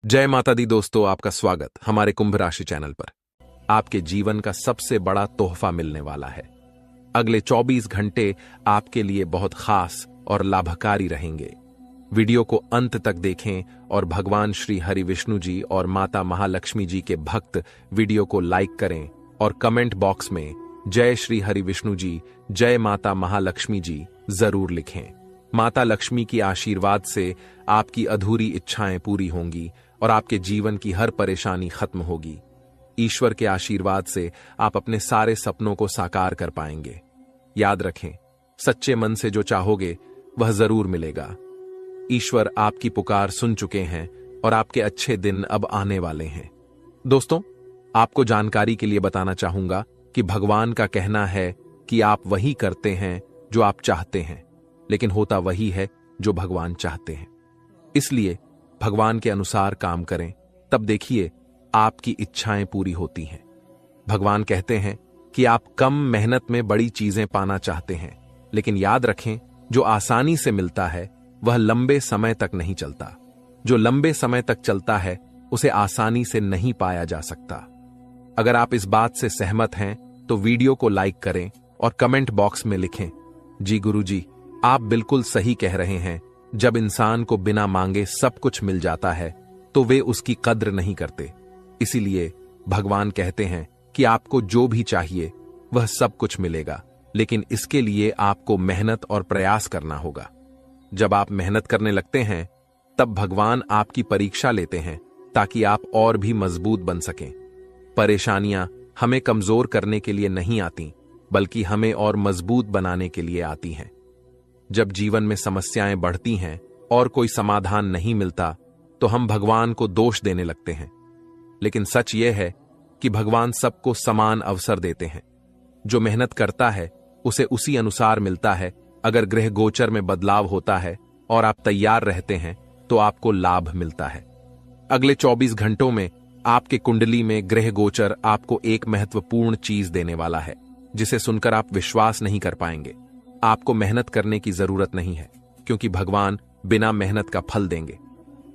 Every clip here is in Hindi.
जय माता दी दोस्तों, आपका स्वागत हमारे कुंभ राशि चैनल पर। आपके जीवन का सबसे बड़ा तोहफा मिलने वाला है। अगले 24 घंटे आपके लिए बहुत खास और लाभकारी रहेंगे। वीडियो को अंत तक देखें और भगवान श्री हरि विष्णु जी और माता महालक्ष्मी जी के भक्त वीडियो को लाइक करें और कमेंट बॉक्स में जय श्री हरि विष्णु जी, जय माता महालक्ष्मी जी जरूर लिखें। माता लक्ष्मी की आशीर्वाद से आपकी अधूरी इच्छाएं पूरी होंगी और आपके जीवन की हर परेशानी खत्म होगी। ईश्वर के आशीर्वाद से आप अपने सारे सपनों को साकार कर पाएंगे। याद रखें, सच्चे मन से जो चाहोगे वह जरूर मिलेगा। ईश्वर आपकी पुकार सुन चुके हैं और आपके अच्छे दिन अब आने वाले हैं। दोस्तों, आपको जानकारी के लिए बताना चाहूंगा कि भगवान का कहना है कि आप वही करते हैं जो आप चाहते हैं, लेकिन होता वही है जो भगवान चाहते हैं। इसलिए भगवान के अनुसार काम करें, तब देखिए आपकी इच्छाएं पूरी होती हैं। भगवान कहते हैं कि आप कम मेहनत में बड़ी चीजें पाना चाहते हैं, लेकिन याद रखें, जो आसानी से मिलता है वह लंबे समय तक नहीं चलता। जो लंबे समय तक चलता है उसे आसानी से नहीं पाया जा सकता। अगर आप इस बात से सहमत हैं तो वीडियो को लाइक करें और कमेंट बॉक्स में लिखें, जी गुरुजी, आप बिल्कुल सही कह रहे हैं। जब इंसान को बिना मांगे सब कुछ मिल जाता है तो वे उसकी कद्र नहीं करते। इसीलिए भगवान कहते हैं कि आपको जो भी चाहिए वह सब कुछ मिलेगा, लेकिन इसके लिए आपको मेहनत और प्रयास करना होगा। जब आप मेहनत करने लगते हैं तब भगवान आपकी परीक्षा लेते हैं ताकि आप और भी मजबूत बन सकें। परेशानियां हमें कमजोर करने के लिए नहीं आती, बल्कि हमें और मजबूत बनाने के लिए आती हैं। जब जीवन में समस्याएं बढ़ती हैं और कोई समाधान नहीं मिलता तो हम भगवान को दोष देने लगते हैं, लेकिन सच यह है कि भगवान सबको समान अवसर देते हैं। जो मेहनत करता है उसे उसी अनुसार मिलता है। अगर ग्रह गोचर में बदलाव होता है और आप तैयार रहते हैं तो आपको लाभ मिलता है। अगले 24 घंटों में आपके कुंडली में ग्रह गोचर आपको एक महत्वपूर्ण चीज देने वाला है, जिसे सुनकर आप विश्वास नहीं कर पाएंगे। आपको मेहनत करने की जरूरत नहीं है, क्योंकि भगवान बिना मेहनत का फल देंगे।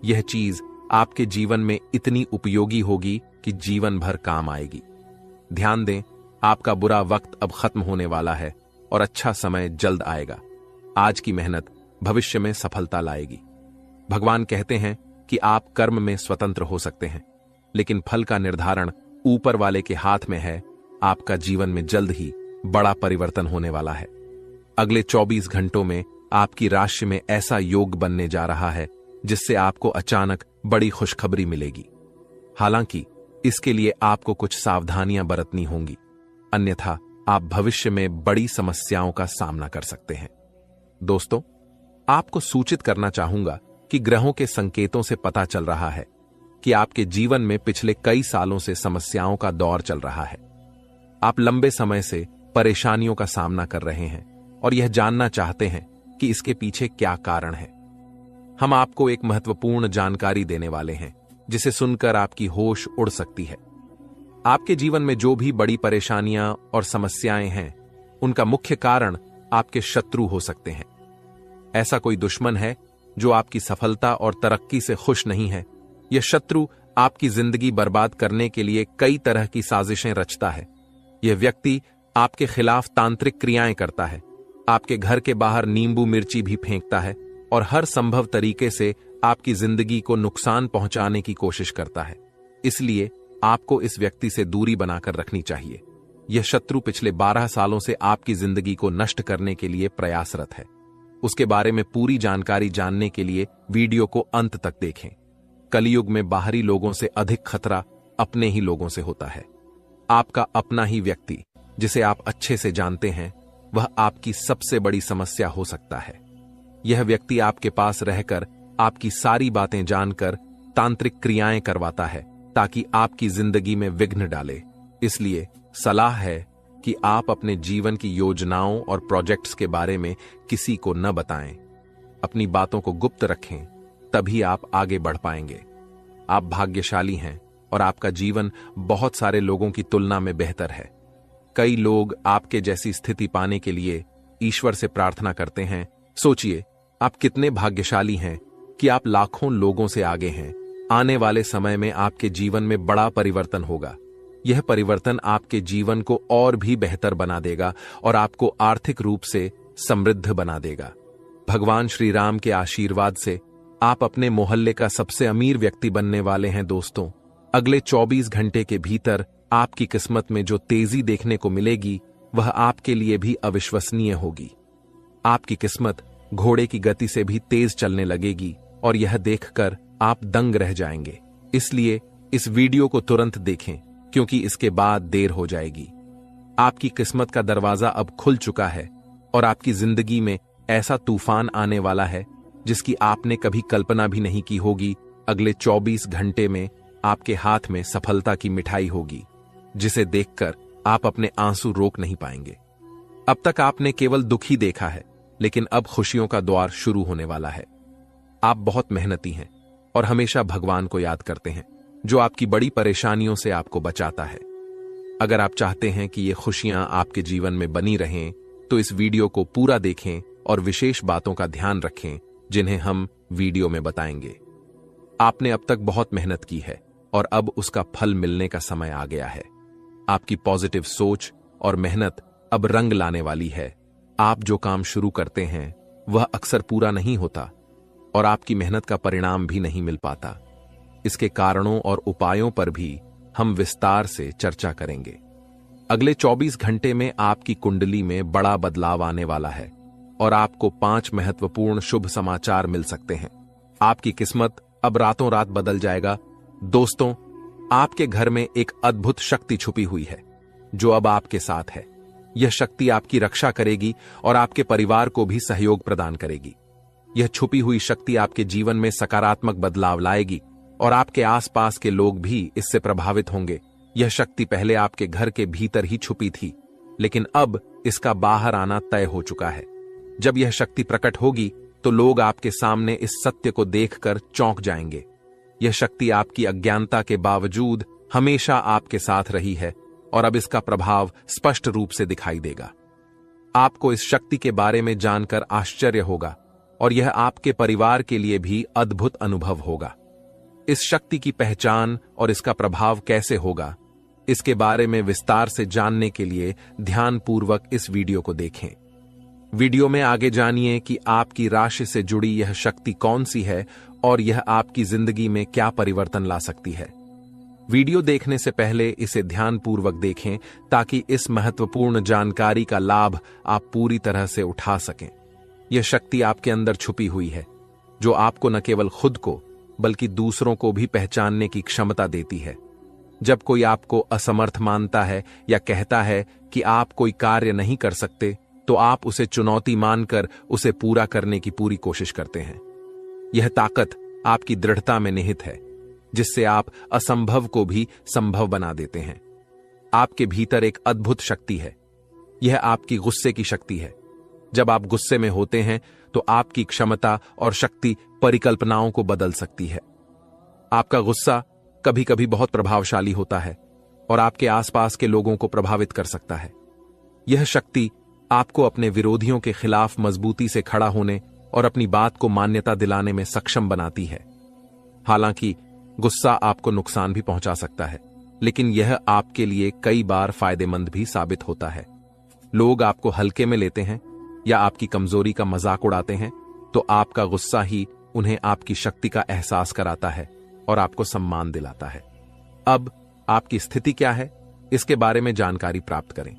यह चीज आपके जीवन में इतनी उपयोगी होगी कि जीवन भर काम आएगी। ध्यान दें, आपका बुरा वक्त अब खत्म होने वाला है और अच्छा समय जल्द आएगा। आज की मेहनत भविष्य में सफलता लाएगी। भगवान कहते हैं कि आप कर्म में स्वतंत्र हो सकते हैं, लेकिन फल का निर्धारण ऊपर वाले के हाथ में है। आपका जीवन में जल्द ही बड़ा परिवर्तन होने वाला है। अगले 24 घंटों में आपकी राशि में ऐसा योग बनने जा रहा है जिससे आपको अचानक बड़ी खुशखबरी मिलेगी। हालांकि इसके लिए आपको कुछ सावधानियां बरतनी होंगी, अन्यथा आप भविष्य में बड़ी समस्याओं का सामना कर सकते हैं। दोस्तों, आपको सूचित करना चाहूंगा कि ग्रहों के संकेतों से पता चल रहा है कि आपके जीवन में पिछले कई सालों से समस्याओं का दौर चल रहा है। आप लंबे समय से परेशानियों का सामना कर रहे हैं और यह जानना चाहते हैं कि इसके पीछे क्या कारण है। हम आपको एक महत्वपूर्ण जानकारी देने वाले हैं, जिसे सुनकर आपकी होश उड़ सकती है। आपके जीवन में जो भी बड़ी परेशानियां और समस्याएं हैं, उनका मुख्य कारण आपके शत्रु हो सकते हैं। ऐसा कोई दुश्मन है जो आपकी सफलता और तरक्की से खुश नहीं है। यह शत्रु आपकी जिंदगी बर्बाद करने के लिए कई तरह की साजिशें रचता है। यह व्यक्ति आपके खिलाफ तांत्रिक क्रियाएं करता है, आपके घर के बाहर नींबू मिर्ची भी फेंकता है और हर संभव तरीके से आपकी जिंदगी को नुकसान पहुंचाने की कोशिश करता है। इसलिए आपको इस व्यक्ति से दूरी बनाकर रखनी चाहिए। यह शत्रु पिछले 12 सालों से आपकी जिंदगी को नष्ट करने के लिए प्रयासरत है। उसके बारे में पूरी जानकारी जानने के लिए वीडियो को अंत तक देखें। कलयुग में बाहरी लोगों से अधिक खतरा अपने ही लोगों से होता है। आपका अपना ही व्यक्ति, जिसे आप अच्छे से जानते हैं, वह आपकी सबसे बड़ी समस्या हो सकता है। यह व्यक्ति आपके पास रहकर आपकी सारी बातें जानकर तांत्रिक क्रियाएं करवाता है ताकि आपकी जिंदगी में विघ्न डाले। इसलिए सलाह है कि आप अपने जीवन की योजनाओं और प्रोजेक्ट्स के बारे में किसी को न बताएं। अपनी बातों को गुप्त रखें, तभी आप आगे बढ़ पाएंगे। आप भाग्यशाली हैं और आपका जीवन बहुत सारे लोगों की तुलना में बेहतर है। कई लोग आपके जैसी स्थिति पाने के लिए ईश्वर से प्रार्थना करते हैं। सोचिए, आप कितने भाग्यशाली हैं कि आप लाखों लोगों से आगे हैं आने वाले समय में आपके जीवन में बड़ा परिवर्तन होगा। यह परिवर्तन आपके जीवन को और भी बेहतर बना देगा और आपको आर्थिक रूप से समृद्ध बना देगा। भगवान श्री राम के आशीर्वाद से आप अपने मोहल्ले का सबसे अमीर व्यक्ति बनने वाले हैं दोस्तों। अगले 24 घंटे के भीतर आपकी किस्मत में जो तेजी देखने को मिलेगी वह आपके लिए भी अविश्वसनीय होगी। आपकी किस्मत घोड़े की गति से भी तेज चलने लगेगी और यह देखकर आप दंग रह जाएंगे। इसलिए इस वीडियो को तुरंत देखें, क्योंकि इसके बाद देर हो जाएगी। आपकी किस्मत का दरवाजा अब खुल चुका है और आपकी जिंदगी में ऐसा तूफान आने वाला है जिसकी आपने कभी कल्पना भी नहीं की होगी। अगले 24 घंटे में आपके हाथ में सफलता की मिठाई होगी, जिसे देखकर आप अपने आंसू रोक नहीं पाएंगे। अब तक आपने केवल दुख ही देखा है, लेकिन अब खुशियों का द्वार शुरू होने वाला है। आप बहुत मेहनती हैं और हमेशा भगवान को याद करते हैं, जो आपकी बड़ी परेशानियों से आपको बचाता है। अगर आप चाहते हैं कि ये खुशियां आपके जीवन में बनी रहें, तो इस वीडियो को पूरा देखें और विशेष बातों का ध्यान रखें जिन्हें हम वीडियो में बताएंगे। आपने अब तक बहुत मेहनत की है और अब उसका फल मिलने का समय आ गया है। आपकी पॉजिटिव सोच और मेहनत अब रंग लाने वाली है। आप जो काम शुरू करते हैं वह अक्सर पूरा नहीं होता और आपकी मेहनत का परिणाम भी नहीं मिल पाता। इसके कारणों और उपायों पर भी हम विस्तार से चर्चा करेंगे। अगले 24 घंटे में आपकी कुंडली में बड़ा बदलाव आने वाला है और आपको 5 महत्वपूर्ण शुभ समाचार मिल सकते हैं। आपकी किस्मत अब रातों रात बदल जाएगा। दोस्तों, आपके घर में एक अद्भुत शक्ति छुपी हुई है जो अब आपके साथ है। यह शक्ति आपकी रक्षा करेगी और आपके परिवार को भी सहयोग प्रदान करेगी। यह छुपी हुई शक्ति आपके जीवन में सकारात्मक बदलाव लाएगी और आपके आसपास के लोग भी इससे प्रभावित होंगे। यह शक्ति पहले आपके घर के भीतर ही छुपी थी, लेकिन अब इसका बाहर आना तय हो चुका है। जब यह शक्ति प्रकट होगी तो लोग आपके सामने इस सत्य को देखकर चौंक जाएंगे। यह शक्ति आपकी अज्ञानता के बावजूद हमेशा आपके साथ रही है और अब इसका प्रभाव स्पष्ट रूप से दिखाई देगा। आपको इस शक्ति के बारे में जानकर आश्चर्य होगा और यह आपके परिवार के लिए भी अद्भुत अनुभव होगा। इस शक्ति की पहचान और इसका प्रभाव कैसे होगा, इसके बारे में विस्तार से जानने के लिए ध्यानपूर्वक इस वीडियो को देखें। वीडियो में आगे जानिए कि आपकी राशि से जुड़ी यह शक्ति कौन सी है और यह आपकी जिंदगी में क्या परिवर्तन ला सकती है। वीडियो देखने से पहले इसे ध्यानपूर्वक देखें ताकि इस महत्वपूर्ण जानकारी का लाभ आप पूरी तरह से उठा सकें। यह शक्ति आपके अंदर छुपी हुई है, जो आपको न केवल खुद को बल्कि दूसरों को भी पहचानने की क्षमता देती है। जब कोई आपको असमर्थ मानता है या कहता है कि आप कोई कार्य नहीं कर सकते, तो आप उसे चुनौती मानकर उसे पूरा करने की पूरी कोशिश करते हैं। यह ताकत आपकी दृढ़ता में निहित है, जिससे आप असंभव को भी संभव बना देते हैं। आपके भीतर एक अद्भुत शक्ति है। यह आपकी गुस्से की शक्ति है। जब आप गुस्से में होते हैं तो आपकी क्षमता और शक्ति परिकल्पनाओं को बदल सकती है। आपका गुस्सा कभी कभी बहुत प्रभावशाली होता है और आपके आसपास के लोगों को प्रभावित कर सकता है। यह शक्ति आपको अपने विरोधियों के खिलाफ मजबूती से खड़ा होने और अपनी बात को मान्यता दिलाने में सक्षम बनाती है। हालांकि गुस्सा आपको नुकसान भी पहुंचा सकता है, लेकिन यह आपके लिए कई बार फायदेमंद भी साबित होता है। लोग आपको हल्के में लेते हैं या आपकी कमजोरी का मजाक उड़ाते हैं, तो आपका गुस्सा ही उन्हें आपकी शक्ति का एहसास कराता है और आपको सम्मान दिलाता है। अब आपकी स्थिति क्या है, इसके बारे में जानकारी प्राप्त करें।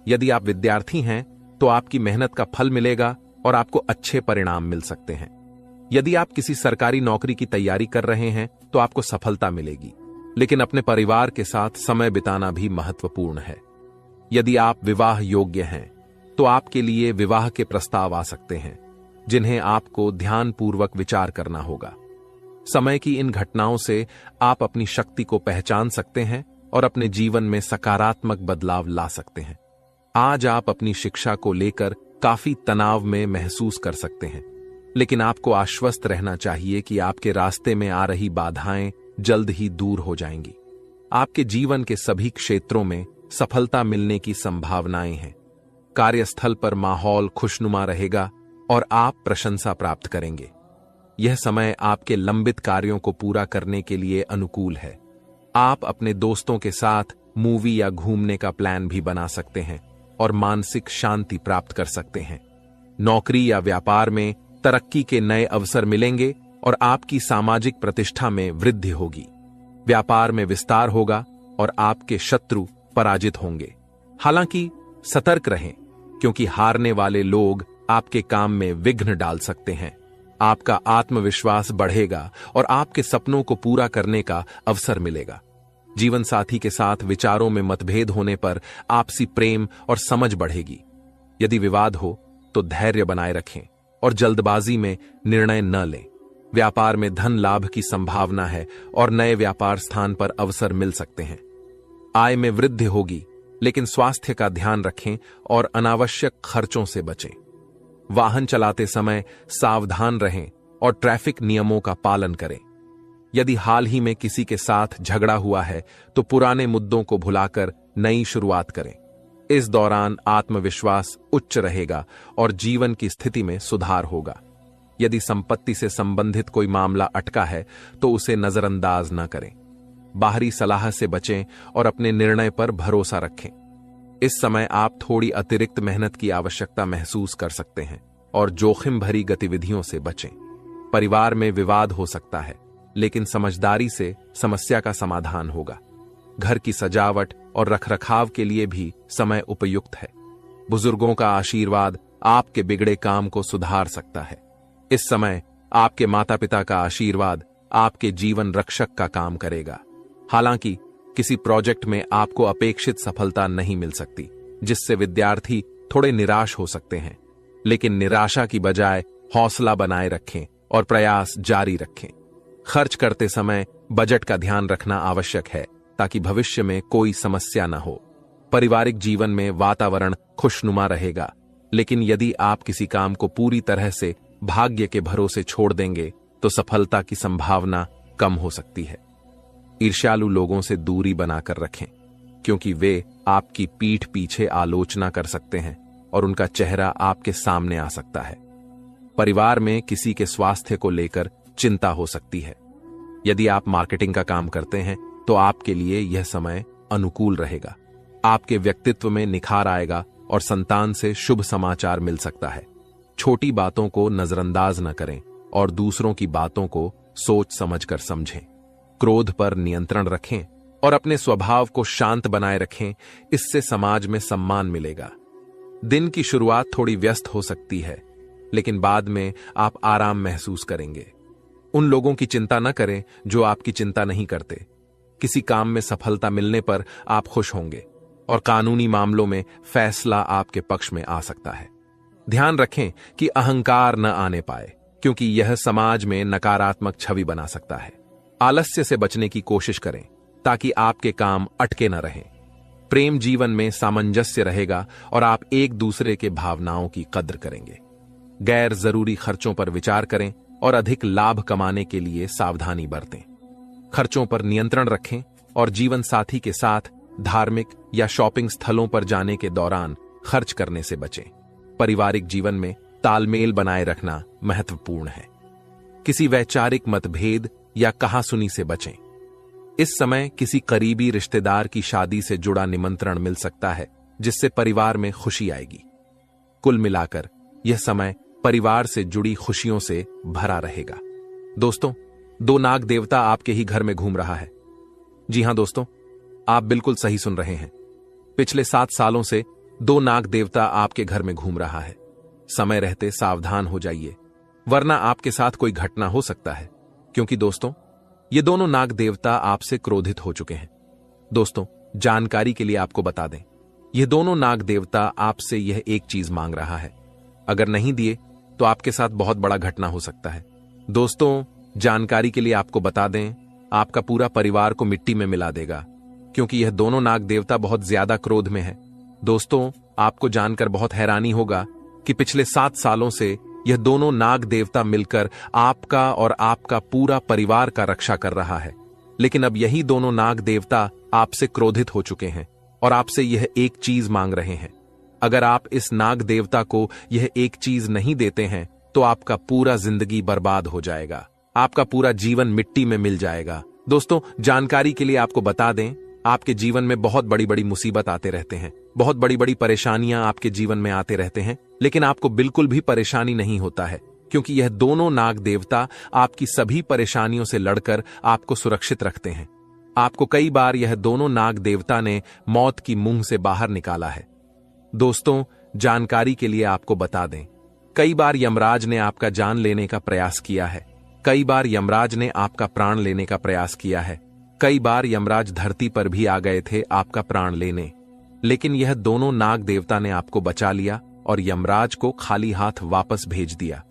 यदि आप विद्यार्थी हैं तो आपकी मेहनत का फल मिलेगा और आपको अच्छे परिणाम मिल सकते हैं। यदि आप किसी सरकारी नौकरी की तैयारी कर रहे हैं तो आपको सफलता मिलेगी, लेकिन अपने परिवार के साथ समय बिताना भी महत्वपूर्ण है। यदि आप विवाह योग्य हैं तो आपके लिए विवाह के प्रस्ताव आ सकते हैं, जिन्हें आपको ध्यानपूर्वक विचार करना होगा। समय की इन घटनाओं से आप अपनी शक्ति को पहचान सकते हैं और अपने जीवन में सकारात्मक बदलाव ला सकते हैं। आज आप अपनी शिक्षा को लेकर काफी तनाव में महसूस कर सकते हैं, लेकिन आपको आश्वस्त रहना चाहिए कि आपके रास्ते में आ रही बाधाएं जल्द ही दूर हो जाएंगी। आपके जीवन के सभी क्षेत्रों में सफलता मिलने की संभावनाएं हैं। कार्यस्थल पर माहौल खुशनुमा रहेगा और आप प्रशंसा प्राप्त करेंगे। यह समय आपके लंबित कार्यों को पूरा करने के लिए अनुकूल है। आप अपने दोस्तों के साथ मूवी या घूमने का प्लान भी बना सकते हैं और मानसिक शांति प्राप्त कर सकते हैं। नौकरी या व्यापार में तरक्की के नए अवसर मिलेंगे और आपकी सामाजिक प्रतिष्ठा में वृद्धि होगी। व्यापार में विस्तार होगा और आपके शत्रु पराजित होंगे। हालांकि सतर्क रहें, क्योंकि हारने वाले लोग आपके काम में विघ्न डाल सकते हैं। आपका आत्मविश्वास बढ़ेगा और आपके सपनों को पूरा करने का अवसर मिलेगा। जीवन साथी के साथ विचारों में मतभेद होने पर आपसी प्रेम और समझ बढ़ेगी। यदि विवाद हो तो धैर्य बनाए रखें और जल्दबाजी में निर्णय न लें। व्यापार में धन लाभ की संभावना है और नए व्यापार स्थान पर अवसर मिल सकते हैं। आय में वृद्धि होगी, लेकिन स्वास्थ्य का ध्यान रखें और अनावश्यक खर्चों से बचें। वाहन चलाते समय सावधान रहें और ट्रैफिक नियमों का पालन करें। यदि हाल ही में किसी के साथ झगड़ा हुआ है तो पुराने मुद्दों को भुलाकर नई शुरुआत करें। इस दौरान आत्मविश्वास उच्च रहेगा और जीवन की स्थिति में सुधार होगा। यदि संपत्ति से संबंधित कोई मामला अटका है तो उसे नजरअंदाज न करें। बाहरी सलाह से बचें और अपने निर्णय पर भरोसा रखें। इस समय आप थोड़ी अतिरिक्त मेहनत की आवश्यकता महसूस कर सकते हैं और जोखिम भरी गतिविधियों से बचें। परिवार में विवाद हो सकता है, लेकिन समझदारी से समस्या का समाधान होगा। घर की सजावट और रखरखाव के लिए भी समय उपयुक्त है। बुजुर्गों का आशीर्वाद आपके बिगड़े काम को सुधार सकता है। इस समय आपके माता पिता का आशीर्वाद आपके जीवन रक्षक का काम करेगा। हालांकि किसी प्रोजेक्ट में आपको अपेक्षित सफलता नहीं मिल सकती, जिससे विद्यार्थी थोड़े निराश हो सकते हैं। लेकिन निराशा की बजाय हौसला बनाए रखें और प्रयास जारी रखें। खर्च करते समय बजट का ध्यान रखना आवश्यक है, ताकि भविष्य में कोई समस्या न हो। पारिवारिक जीवन में वातावरण खुशनुमा रहेगा, लेकिन यदि आप किसी काम को पूरी तरह से भाग्य के भरोसे छोड़ देंगे तो सफलता की संभावना कम हो सकती है। ईर्ष्यालु लोगों से दूरी बनाकर रखें, क्योंकि वे आपकी पीठ पीछे आलोचना कर सकते हैं और उनका चेहरा आपके सामने आ सकता है। परिवार में किसी के स्वास्थ्य को लेकर चिंता हो सकती है। यदि आप मार्केटिंग का काम करते हैं तो आपके लिए यह समय अनुकूल रहेगा। आपके व्यक्तित्व में निखार आएगा और संतान से शुभ समाचार मिल सकता है। छोटी बातों को नजरअंदाज न करें और दूसरों की बातों को सोच समझकर समझें। क्रोध पर नियंत्रण रखें और अपने स्वभाव को शांत बनाए रखें। इससे समाज में सम्मान मिलेगा। दिन की शुरुआत थोड़ी व्यस्त हो सकती है, लेकिन बाद में आप आराम महसूस करेंगे। उन लोगों की चिंता न करें जो आपकी चिंता नहीं करते। किसी काम में सफलता मिलने पर आप खुश होंगे और कानूनी मामलों में फैसला आपके पक्ष में आ सकता है। ध्यान रखें कि अहंकार न आने पाए, क्योंकि यह समाज में नकारात्मक छवि बना सकता है। आलस्य से बचने की कोशिश करें ताकि आपके काम अटके न रहें। प्रेम जीवन में सामंजस्य रहेगा और आप एक दूसरे के भावनाओं की कद्र करेंगे। गैर जरूरी खर्चों पर विचार करें और अधिक लाभ कमाने के लिए सावधानी बरतें। खर्चों पर नियंत्रण रखें और जीवन साथी के साथ धार्मिक या शॉपिंग स्थलों पर जाने के दौरान खर्च करने से बचें। पारिवारिक जीवन में तालमेल बनाए रखना महत्वपूर्ण है। किसी वैचारिक मतभेद या कहासुनी से बचें। इस समय किसी करीबी रिश्तेदार की शादी से जुड़ा निमंत्रण मिल सकता है, जिससे परिवार में खुशी आएगी। कुल मिलाकर यह समय परिवार से जुड़ी खुशियों से भरा रहेगा। दोस्तों, 2 नाग देवता आपके ही घर में घूम रहा है। जी हां दोस्तों, आप बिल्कुल सही सुन रहे हैं। पिछले 7 सालों से 2 नाग देवता आपके घर में घूम रहा है। समय रहते सावधान हो जाइए, वरना आपके साथ कोई घटना हो सकता है, क्योंकि दोस्तों ये दोनों नाग देवता आपसे क्रोधित हो चुके हैं। दोस्तों, जानकारी के लिए आपको बता दें, ये दोनों नाग देवता आपसे यह एक चीज मांग रहा है। अगर नहीं दिए तो आपके साथ बहुत बड़ा घटना हो सकता है। दोस्तों, जानकारी के लिए आपको बता दें, आपका पूरा परिवार को मिट्टी में मिला देगा, क्योंकि यह दोनों नाग देवता बहुत ज्यादा क्रोध में है। दोस्तों, आपको जानकर बहुत हैरानी होगा कि पिछले 7 सालों से यह दोनों नाग देवता मिलकर आपका और आपका पूरा परिवार का रक्षा कर रहा है। लेकिन अब यही दोनों नाग देवता आपसे क्रोधित हो चुके हैं और आपसे यह एक चीज मांग रहे हैं। अगर आप इस नाग देवता को यह एक चीज नहीं देते हैं तो आपका पूरा जिंदगी बर्बाद हो जाएगा, आपका पूरा जीवन मिट्टी में मिल जाएगा। दोस्तों, जानकारी के लिए आपको बता दें, आपके जीवन में बहुत बड़ी बड़ी मुसीबत आते रहते हैं, बहुत बड़ी बड़ी परेशानियां आपके जीवन में आते रहते हैं, लेकिन आपको बिल्कुल भी परेशानी नहीं होता है, क्योंकि यह दोनों नाग देवता आपकी सभी परेशानियों से लड़कर आपको सुरक्षित रखते हैं। आपको कई बार यह दोनों नाग देवता ने मौत की मुंह से बाहर निकाला है। दोस्तों, जानकारी के लिए आपको बता दें, कई बार यमराज ने आपका जान लेने का प्रयास किया है, कई बार यमराज ने आपका प्राण लेने का प्रयास किया है, कई बार यमराज धरती पर भी आ गए थे आपका प्राण लेने, लेकिन यह दोनों नाग देवता ने आपको बचा लिया और यमराज को खाली हाथ वापस भेज दिया।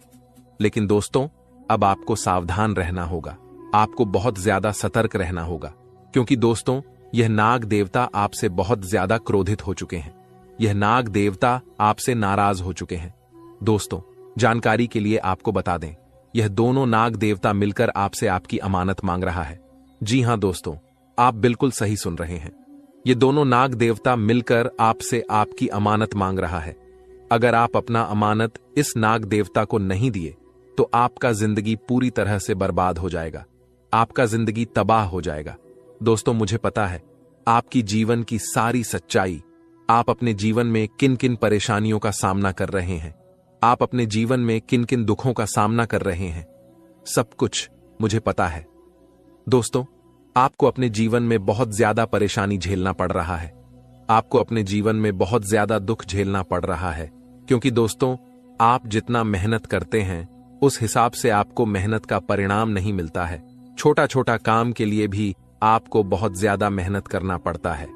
लेकिन दोस्तों, अब आपको सावधान रहना होगा, आपको बहुत ज्यादा सतर्क रहना होगा, क्योंकि दोस्तों, यह नाग देवता आपसे बहुत ज्यादा क्रोधित हो चुके हैं, यह नाग देवता आपसे नाराज हो चुके हैं। दोस्तों, जानकारी के लिए आपको बता दें, यह दोनों नाग देवता मिलकर आपसे आपकी अमानत मांग रहा है। जी हां दोस्तों, आप बिल्कुल सही सुन रहे हैं, ये दोनों नाग देवता मिलकर आपसे आपकी अमानत मांग रहा है। अगर आप अपना अमानत इस नाग देवता को नहीं दिए तो आपका जिंदगी पूरी तरह से बर्बाद हो जाएगा, आपका जिंदगी तबाह हो जाएगा। दोस्तों, मुझे पता है आपकी जीवन की सारी सच्चाई, आप अपने जीवन में किन किन परेशानियों का सामना कर रहे हैं, आप अपने जीवन में किन किन दुखों का सामना कर रहे हैं, सब कुछ मुझे पता है। दोस्तों, आपको अपने जीवन में बहुत ज्यादा परेशानी झेलना पड़ रहा है, आपको अपने जीवन में बहुत ज्यादा दुख झेलना पड़ रहा है, क्योंकि दोस्तों, आप जितना मेहनत करते हैं उस हिसाब से आपको मेहनत का परिणाम नहीं मिलता है। छोटा छोटा काम के लिए भी आपको बहुत ज्यादा मेहनत करना पड़ता है,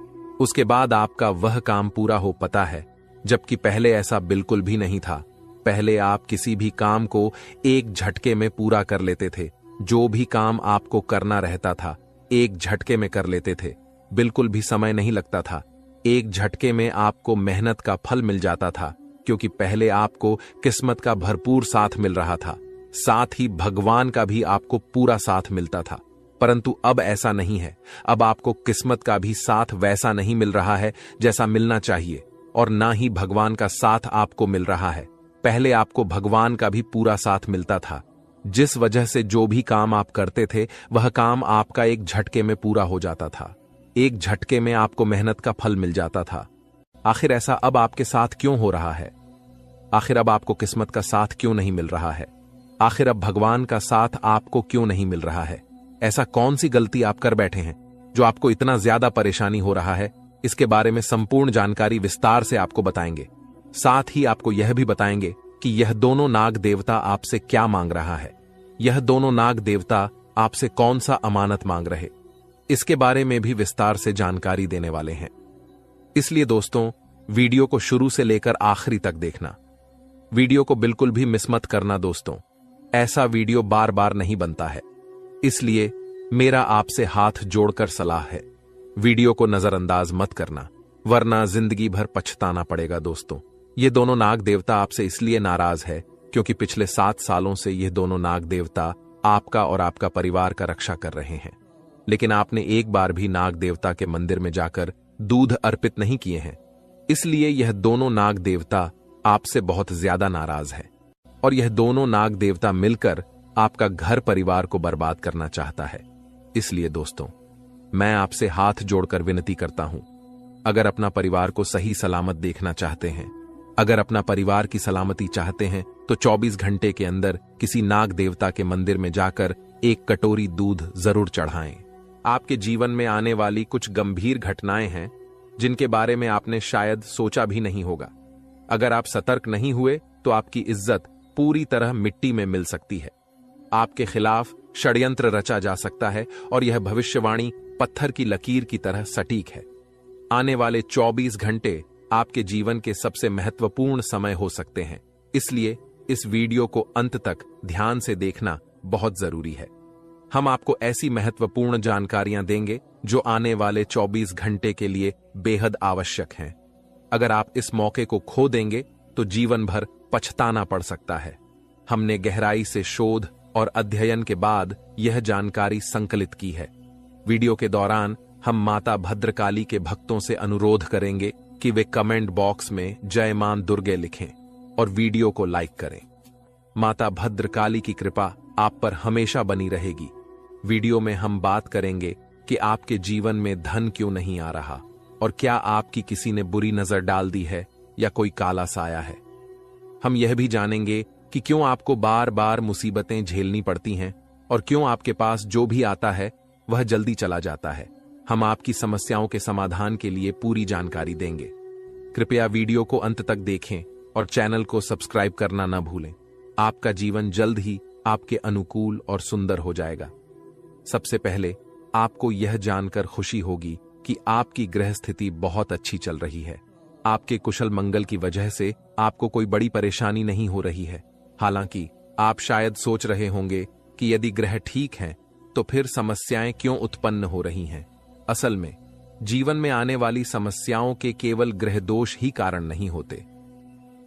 उसके बाद आपका वह काम पूरा हो पाता है, जबकि पहले ऐसा बिल्कुल भी नहीं था। पहले आप किसी भी काम को एक झटके में पूरा कर लेते थे, जो भी काम आपको करना रहता था एक झटके में कर लेते थे, बिल्कुल भी समय नहीं लगता था, एक झटके में आपको मेहनत का फल मिल जाता था, क्योंकि पहले आपको किस्मत का भरपूर साथ मिल रहा था, साथ ही भगवान का भी आपको पूरा साथ मिलता था। परंतु अब ऐसा नहीं है, अब आपको किस्मत का भी साथ वैसा नहीं मिल रहा है जैसा मिलना चाहिए, और ना ही भगवान का साथ आपको मिल रहा है। पहले आपको भगवान का भी पूरा साथ मिलता था, जिस वजह से जो भी काम आप करते थे वह काम आपका एक झटके में पूरा हो जाता था, एक झटके में आपको मेहनत का फल मिल जाता था। आखिर ऐसा अब आपके साथ क्यों हो रहा है? आखिर अब आपको किस्मत का साथ क्यों नहीं मिल रहा है? आखिर अब भगवान का साथ आपको क्यों नहीं मिल रहा है? ऐसा कौन सी गलती आप कर बैठे हैं जो आपको इतना ज्यादा परेशानी हो रहा है? इसके बारे में संपूर्ण जानकारी विस्तार से आपको बताएंगे। साथ ही आपको यह भी बताएंगे कि यह दोनों नाग देवता आपसे क्या मांग रहा है, यह दोनों नाग देवता आपसे कौन सा अमानत मांग रहे, इसके बारे में भी विस्तार से जानकारी देने वाले हैं। इसलिए दोस्तों, वीडियो को शुरू से लेकर आखिरी तक देखना, वीडियो को बिल्कुल भी मिस मत करना। दोस्तों, ऐसा वीडियो बार बार नहीं बनता है, इसलिए मेरा आपसे हाथ जोड़कर सलाह है, वीडियो को नजरअंदाज मत करना, वरना जिंदगी भर पछताना पड़ेगा। दोस्तों, ये दोनों नाग देवता आपसे इसलिए नाराज है क्योंकि पिछले 7 सालों से ये दोनों नाग देवता आपका और आपका परिवार का रक्षा कर रहे हैं, लेकिन आपने एक बार भी नाग देवता के मंदिर में जाकर दूध अर्पित नहीं किए हैं, इसलिए यह दोनों नाग देवता आपसे बहुत ज्यादा नाराज है, और यह दोनों नाग देवता मिलकर आपका घर परिवार को बर्बाद करना चाहता है। इसलिए दोस्तों, मैं आपसे हाथ जोड़कर विनती करता हूं, अगर अपना परिवार को सही सलामत देखना चाहते हैं, अगर अपना परिवार की सलामती चाहते हैं, तो 24 घंटे के अंदर किसी नाग देवता के मंदिर में जाकर एक कटोरी दूध जरूर चढ़ाएं। आपके जीवन में आने वाली कुछ गंभीर घटनाएं हैं जिनके बारे में आपने शायद सोचा भी नहीं होगा। अगर आप सतर्क नहीं हुए तो आपकी इज्जत पूरी तरह मिट्टी में मिल सकती है, आपके खिलाफ षड्यंत्र रचा जा सकता है, और यह भविष्यवाणी पत्थर की लकीर की तरह सटीक है। आने वाले 24 घंटे आपके जीवन के सबसे महत्वपूर्ण समय हो सकते हैं, इसलिए इस वीडियो को अंत तक ध्यान से देखना बहुत जरूरी है। हम आपको ऐसी महत्वपूर्ण जानकारियां देंगे जो आने वाले 24 घंटे के लिए बेहद आवश्यक हैं। अगर आप इस मौके को खो देंगे तो जीवन भर पछताना पड़ सकता है। हमने गहराई से शोध और अध्ययन के बाद यह जानकारी संकलित की है। वीडियो के दौरान हम माता भद्रकाली के भक्तों से अनुरोध करेंगे कि वे कमेंट बॉक्स में जय मां दुर्गे लिखें और वीडियो को लाइक करें। माता भद्रकाली की कृपा आप पर हमेशा बनी रहेगी। वीडियो में हम बात करेंगे कि आपके जीवन में धन क्यों नहीं आ रहा और क्या आपकी किसी ने बुरी नजर डाल दी है या कोई काला साया है। हम यह भी जानेंगे कि क्यों आपको बार बार मुसीबतें झेलनी पड़ती हैं और क्यों आपके पास जो भी आता है वह जल्दी चला जाता है। हम आपकी समस्याओं के समाधान के लिए पूरी जानकारी देंगे। कृपया वीडियो को अंत तक देखें और चैनल को सब्सक्राइब करना न भूलें। आपका जीवन जल्द ही आपके अनुकूल और सुंदर हो जाएगा। सबसे पहले आपको यह जानकर खुशी होगी कि आपकी ग्रह स्थिति बहुत अच्छी चल रही है। आपके कुशल मंगल की वजह से आपको कोई बड़ी परेशानी नहीं हो रही है। हालांकि आप शायद सोच रहे होंगे कि यदि ग्रह ठीक हैं तो फिर समस्याएं क्यों उत्पन्न हो रही हैं। असल में जीवन में आने वाली समस्याओं के केवल ग्रह दोष ही कारण नहीं होते।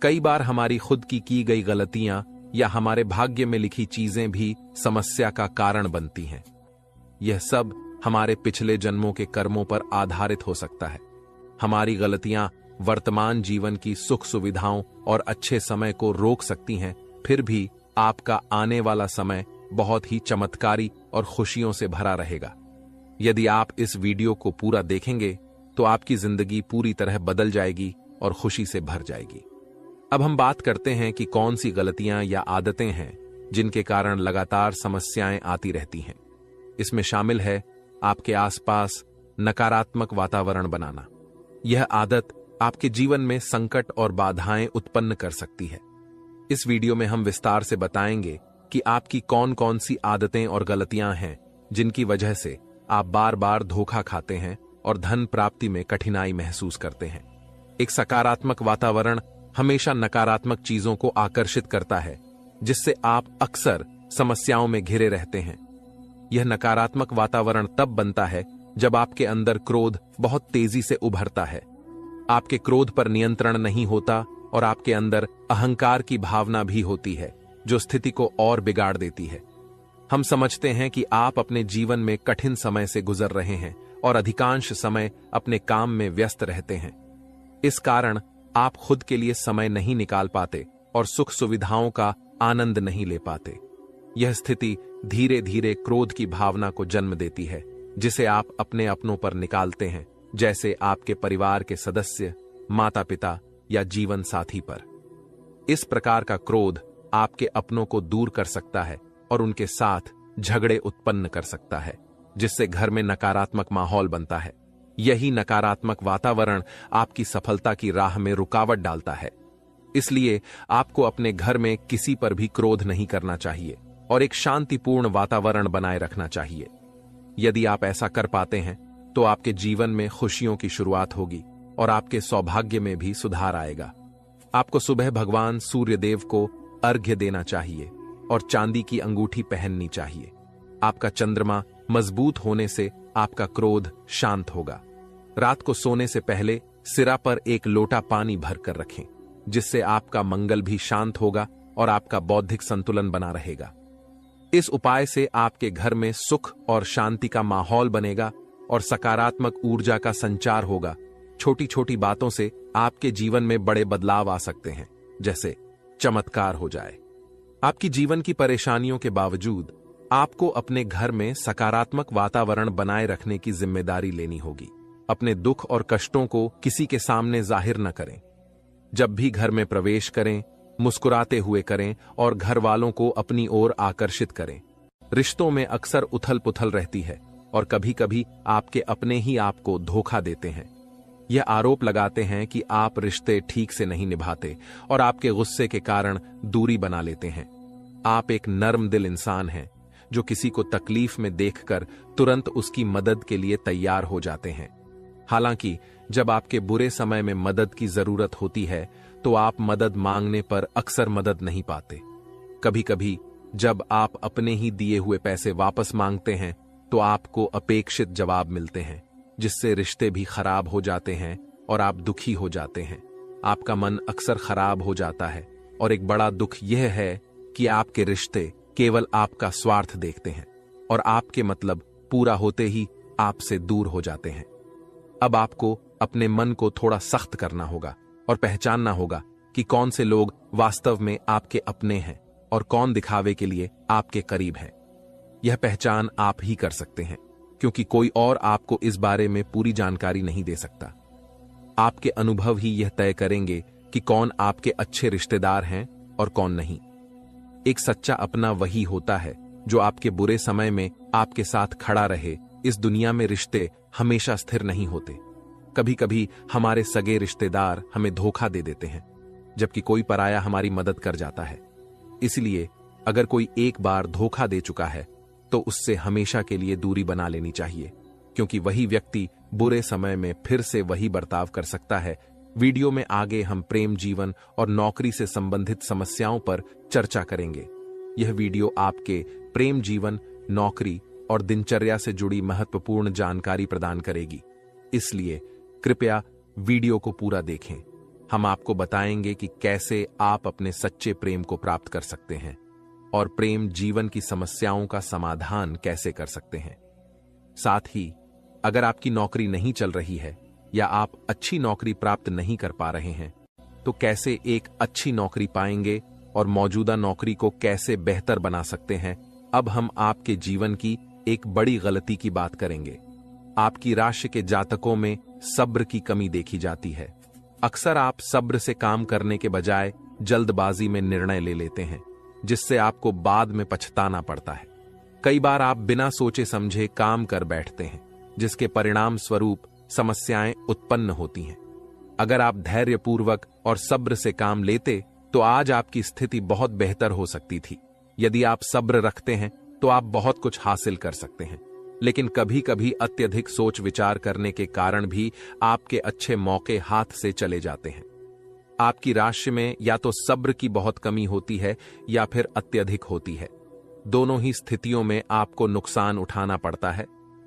कई बार हमारी खुद की गई गलतियां या हमारे भाग्य में लिखी चीजें भी समस्या का कारण बनती हैं। यह सब हमारे पिछले जन्मों के कर्मों पर आधारित हो सकता है। हमारी गलतियां वर्तमान जीवन की सुख सुविधाओं और अच्छे समय को रोक सकती हैं, फिर भी आपका आने वाला समय बहुत ही चमत्कारी और खुशियों से भरा रहेगा। यदि आप इस वीडियो को पूरा देखेंगे तो आपकी जिंदगी पूरी तरह बदल जाएगी और खुशी से भर जाएगी। अब हम बात करते हैं कि कौन सी गलतियां या आदतें हैं जिनके कारण लगातार समस्याएं आती रहती हैं। इसमें शामिल है आपके आसपास नकारात्मक वातावरण बनाना। यह आदत आपके जीवन में संकट और बाधाएं उत्पन्न कर सकती है। इस वीडियो में हम विस्तार से बताएंगे कि आपकी कौन कौन सी आदतें और गलतियां हैं जिनकी वजह से आप बार बार धोखा खाते हैं और धन प्राप्ति में कठिनाई महसूस करते हैं। एक सकारात्मक वातावरण हमेशा नकारात्मक चीजों को आकर्षित करता है, जिससे आप अक्सर समस्याओं में घिरे रहते हैं। यह नकारात्मक वातावरण तब बनता है जब आपके अंदर क्रोध बहुत तेजी से उभरता है। आपके क्रोध पर नियंत्रण नहीं होता और आपके अंदर अहंकार की भावना भी होती है, जो स्थिति को और बिगाड़ देती है। हम समझते हैं कि आप अपने जीवन में कठिन समय से गुजर रहे हैं और अधिकांश समय अपने काम में व्यस्त रहते हैं। इस कारण आप खुद के लिए समय नहीं निकाल पाते और सुख सुविधाओं का आनंद नहीं ले पाते। यह स्थिति धीरे धीरे क्रोध की भावना को जन्म देती है, जिसे आप अपने अपनों पर निकालते हैं, जैसे आपके परिवार के सदस्य, माता पिता या जीवन साथी पर। इस प्रकार का क्रोध आपके अपनों को दूर कर सकता है और उनके साथ झगड़े उत्पन्न कर सकता है, जिससे घर में नकारात्मक माहौल बनता है। यही नकारात्मक वातावरण आपकी सफलता की राह में रुकावट डालता है। इसलिए आपको अपने घर में किसी पर भी क्रोध नहीं करना चाहिए और एक शांतिपूर्ण वातावरण बनाए रखना चाहिए। यदि आप ऐसा कर पाते हैं तो आपके जीवन में खुशियों की शुरुआत होगी और आपके सौभाग्य में भी सुधार आएगा। आपको सुबह भगवान सूर्यदेव को अर्घ्य देना चाहिए और चांदी की अंगूठी पहननी चाहिए। आपका चंद्रमा मजबूत होने से आपका क्रोध शांत होगा। रात को सोने से पहले सिरा पर एक लोटा पानी भर कर रखें, जिससे आपका मंगल भी शांत होगा और आपका बौद्धिक संतुलन बना रहेगा। इस उपाय से आपके घर में सुख और शांति का माहौल बनेगा और सकारात्मक ऊर्जा का संचार होगा। छोटी छोटी बातों से आपके जीवन में बड़े बदलाव आ सकते हैं, जैसे चमत्कार हो जाए। आपकी जीवन की परेशानियों के बावजूद आपको अपने घर में सकारात्मक वातावरण बनाए रखने की जिम्मेदारी लेनी होगी। अपने दुख और कष्टों को किसी के सामने जाहिर न करें। जब भी घर में प्रवेश करें, मुस्कुराते हुए करें और घर वालों को अपनी ओर आकर्षित करें। रिश्तों में अक्सर उथल पुथल रहती है और कभी कभी आपके अपने ही आपको धोखा देते हैं। यह आरोप लगाते हैं कि आप रिश्ते ठीक से नहीं निभाते और आपके गुस्से के कारण दूरी बना लेते हैं। आप एक नर्म दिल इंसान हैं जो किसी को तकलीफ में देखकर तुरंत उसकी मदद के लिए तैयार हो जाते हैं। हालांकि जब आपके बुरे समय में मदद की जरूरत होती है तो आप मदद मांगने पर अक्सर मदद नहीं पाते। कभी कभी जब आप अपने ही दिए हुए पैसे वापस मांगते हैं तो आपको अपेक्षित जवाब मिलते हैं, जिससे रिश्ते भी खराब हो जाते हैं और आप दुखी हो जाते हैं। आपका मन अक्सर खराब हो जाता है और एक बड़ा दुख यह है कि आपके रिश्ते केवल आपका स्वार्थ देखते हैं और आपके मतलब पूरा होते ही आपसे दूर हो जाते हैं। अब आपको अपने मन को थोड़ा सख्त करना होगा और पहचानना होगा कि कौन से लोग वास्तव में आपके अपने हैं और कौन दिखावे के लिए आपके करीब है, यह पहचान आप ही कर सकते हैं, क्योंकि कोई और आपको इस बारे में पूरी जानकारी नहीं दे सकता। आपके अनुभव ही यह तय करेंगे कि कौन आपके अच्छे रिश्तेदार हैं और कौन नहीं। एक सच्चा अपना वही होता है जो आपके बुरे समय में आपके साथ खड़ा रहे। इस दुनिया में रिश्ते हमेशा स्थिर नहीं होते। कभी कभी हमारे सगे रिश्तेदार हमें धोखा दे देते हैं, जबकि कोई पराया हमारी मदद कर जाता है। इसलिए अगर कोई एक बार धोखा दे चुका है तो उससे हमेशा के लिए दूरी बना लेनी चाहिए, क्योंकि वही व्यक्ति बुरे समय में फिर से वही बर्ताव कर सकता है। वीडियो में आगे हम प्रेम जीवन और नौकरी से संबंधित समस्याओं पर चर्चा करेंगे। यह वीडियो आपके प्रेम जीवन, नौकरी और दिनचर्या से जुड़ी महत्वपूर्ण जानकारी प्रदान करेगी, इसलिए कृपया वीडियो को पूरा देखें। हम आपको बताएंगे कि कैसे आप अपने सच्चे प्रेम को प्राप्त कर सकते हैं और प्रेम जीवन की समस्याओं का समाधान कैसे कर सकते हैं। साथ ही अगर आपकी नौकरी नहीं चल रही है या आप अच्छी नौकरी प्राप्त नहीं कर पा रहे हैं, तो कैसे एक अच्छी नौकरी पाएंगे और मौजूदा नौकरी को कैसे बेहतर बना सकते हैं। अब हम आपके जीवन की एक बड़ी गलती की बात करेंगे। आपकी राशि के जातकों में सब्र की कमी देखी जाती है। अक्सर आप सब्र से काम करने के बजाय जल्दबाजी में निर्णय ले लेते हैं, जिससे आपको बाद में पछताना पड़ता है। कई बार आप बिना सोचे समझे काम कर बैठते हैं, जिसके परिणाम स्वरूप समस्याएं उत्पन्न होती हैं। अगर आप धैर्यपूर्वक और सब्र से काम लेते तो आज आपकी स्थिति बहुत बेहतर हो सकती थी। यदि आप सब्र रखते हैं तो आप बहुत कुछ हासिल कर सकते हैं, लेकिन कभी कभी अत्यधिक सोच विचार करने के कारण भी आपके अच्छे मौके हाथ से चले जाते हैं। आपकी राशि में या तो सब्र की बहुत कमी होती है या फिर अत्यधिक होती है। दोनों ही स्थितियों में आपको नुकसान उठाना पड़ता है।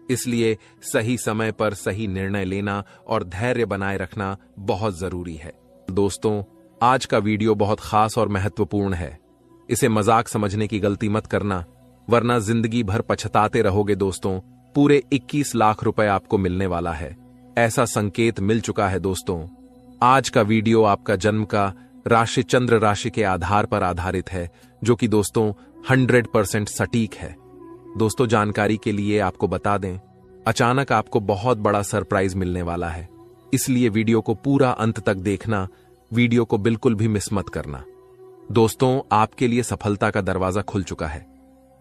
इसलिए सही समय पर सही निर्णय लेना और धैर्य बनाए रखना बहुत जरूरी है। दोस्तों, आज का वीडियो बहुत खास और महत्वपूर्ण है। इसे मजाक समझने की गलती मत करना, वरना जिंदगी भर पछताते रहोगे। दोस्तों, पूरे 21 लाख रुपए आपको मिलने वाला है, ऐसा संकेत मिल चुका है। दोस्तों, आज का वीडियो आपका जन्म का राशि चंद्र राशि के आधार पर आधारित है, जो कि दोस्तों 100% सटीक है। दोस्तों, जानकारी के लिए आपको बता दें, अचानक आपको बहुत बड़ा सरप्राइज मिलने वाला है, इसलिए वीडियो को पूरा अंत तक देखना। वीडियो को बिल्कुल भी मिस मत करना। दोस्तों, आपके लिए सफलता का दरवाजा खुल चुका है।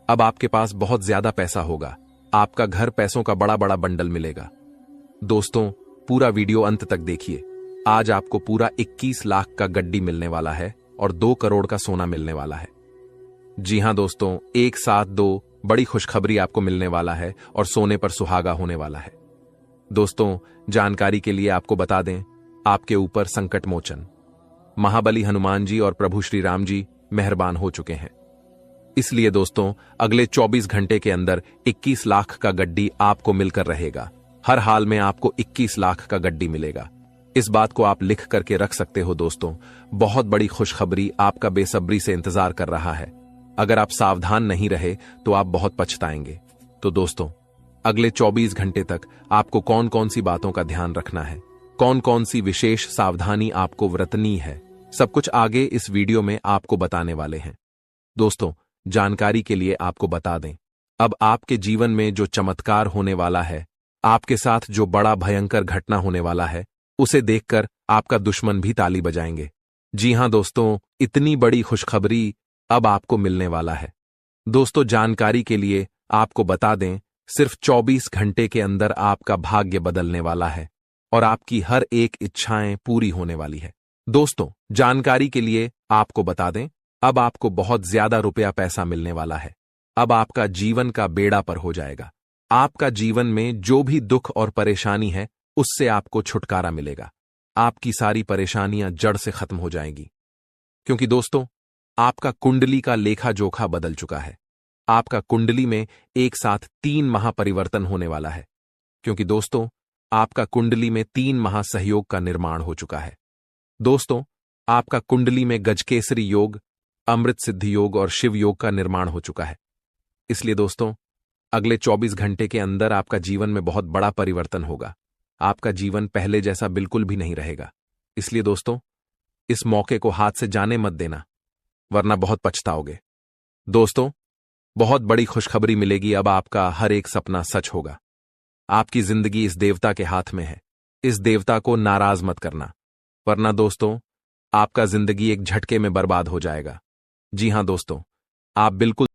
अब आपके पास बहुत ज्यादा पैसा होगा। आपका घर पैसों का बड़ा बड़ा बंडल मिलेगा। दोस्तों, पूरा वीडियो अंत तक देखिए। आज आपको पूरा 21 लाख का गड्डी मिलने वाला है और 2 करोड़ का सोना मिलने वाला है। जी हां दोस्तों, एक साथ 2 बड़ी खुशखबरी आपको मिलने वाला है और सोने पर सुहागा होने वाला है। दोस्तों, जानकारी के लिए आपको बता दें, आपके ऊपर संकट मोचन महाबली हनुमान जी और प्रभु श्री राम जी मेहरबान हो चुके हैं। इसलिए दोस्तों, अगले 24 घंटे के अंदर 21 लाख का गड्डी आपको मिलकर रहेगा। हर हाल में आपको 21 लाख का गड्डी मिलेगा। इस बात को आप लिख करके रख सकते हो। दोस्तों, बहुत बड़ी खुशखबरी आपका बेसब्री से इंतजार कर रहा है। अगर आप सावधान नहीं रहे तो आप बहुत पछताएंगे। तो दोस्तों, अगले 24 घंटे तक आपको कौन कौन सी बातों का ध्यान रखना है, कौन कौन सी विशेष सावधानी आपको बरतनी है, सब कुछ आगे इस वीडियो में आपको बताने वाले हैं। दोस्तों, जानकारी के लिए आपको बता दें, अब आपके जीवन में जो चमत्कार होने वाला है, आपके साथ जो बड़ा भयंकर घटना होने वाला है, उसे देखकर आपका दुश्मन भी ताली बजाएंगे। जी हां दोस्तों, इतनी बड़ी खुशखबरी अब आपको मिलने वाला है। दोस्तों, जानकारी के लिए आपको बता दें, सिर्फ 24 घंटे के अंदर आपका भाग्य बदलने वाला है और आपकी हर एक इच्छाएं पूरी होने वाली है। दोस्तों, जानकारी के लिए आपको बता दें, अब आपको बहुत ज्यादा रुपया पैसा मिलने वाला है। अब आपका जीवन का बेड़ा पर हो जाएगा। आपका जीवन में जो भी दुख और परेशानी है, उससे आपको छुटकारा मिलेगा। आपकी सारी परेशानियां जड़ से खत्म हो जाएंगी, क्योंकि दोस्तों, आपका कुंडली का लेखा जोखा बदल चुका है। आपका कुंडली में एक साथ 3 महापरिवर्तन होने वाला है, क्योंकि दोस्तों, आपका कुंडली में 3 महासहयोग का निर्माण हो चुका है। दोस्तों, आपका कुंडली में गजकेसरी योग, अमृत सिद्धि योग और शिव योग का निर्माण हो चुका है। इसलिए दोस्तों, अगले 24 घंटे के अंदर आपका जीवन में बहुत बड़ा परिवर्तन होगा। आपका जीवन पहले जैसा बिल्कुल भी नहीं रहेगा। इसलिए दोस्तों, इस मौके को हाथ से जाने मत देना, वरना बहुत पछताओगे। दोस्तों, बहुत बड़ी खुशखबरी मिलेगी। अब आपका हर एक सपना सच होगा। आपकी जिंदगी इस देवता के हाथ में है। इस देवता को नाराज मत करना, वरना दोस्तों आपका जिंदगी एक झटके में बर्बाद हो जाएगा। जी हां दोस्तों, आप बिल्कुल